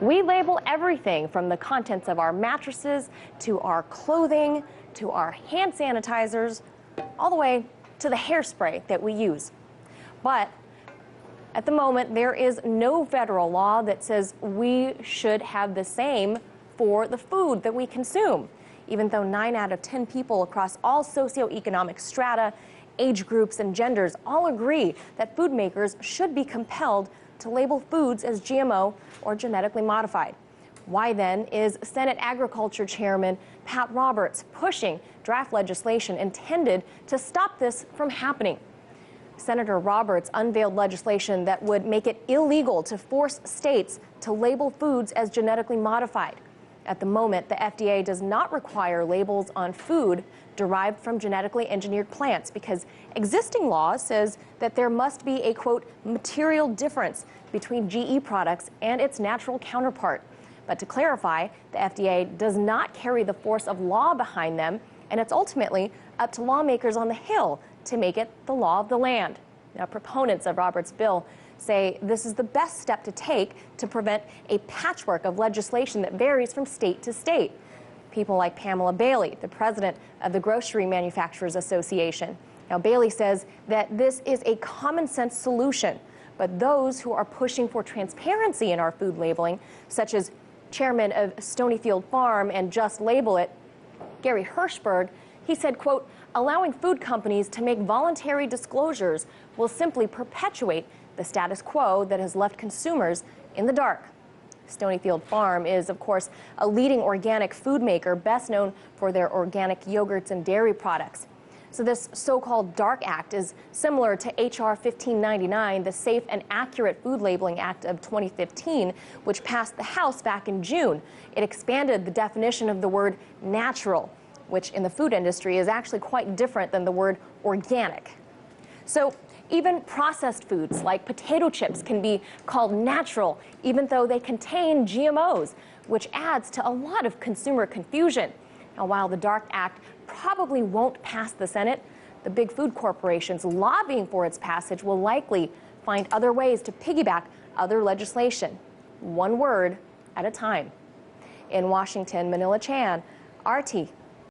We label everything from the contents of our mattresses to our clothing to our hand sanitizers, all the way to the hairspray that we use. But at the moment, there is no federal law that says we should have the same for the food that we consume, even though 9 out of 10 people across all socioeconomic strata, age groups, and genders all agree that food makers should be compelled to label foods as GMO or genetically modified. Why then is Senate Agriculture Chairman Pat Roberts pushing draft legislation intended to stop this from happening? Senator Roberts unveiled legislation that would make it illegal to force states to label foods as genetically modified. At the moment, the FDA does not require labels on food derived from genetically engineered plants because existing law says that there must be a, quote, material difference between GE products and its natural counterpart. But to clarify, the FDA does not carry the force of law behind them, and it's ultimately up to lawmakers on the Hill to make it the law of the land. Now, proponents of Roberts' bill say this is the best step to take to prevent a patchwork of legislation that varies from state to state. People like Pamela Bailey, the president of the Grocery Manufacturers Association. Now, Bailey says that this is a common sense solution, but those who are pushing for transparency in our food labeling, such as chairman of Stonyfield Farm and Just Label It, Gary Hirschberg, he said, quote, allowing food companies to make voluntary disclosures will simply perpetuate the status quo that has left consumers in the dark. Stonyfield Farm is, of course, a leading organic food maker, best known for their organic yogurts and dairy products. So this so-called DARK Act is similar to H.R. 1599, the Safe and Accurate Food Labeling Act of 2015, which passed the House back in June. It expanded the definition of the word natural, which in the food industry is actually quite different than the word organic. So even processed foods like potato chips can be called natural, even though they contain GMOs, which adds to a lot of consumer confusion. Now, while the DARK Act probably won't pass the Senate, the big food corporations lobbying for its passage will likely find other ways to piggyback other legislation, one word at a time. In Washington, Manila Chan, RT.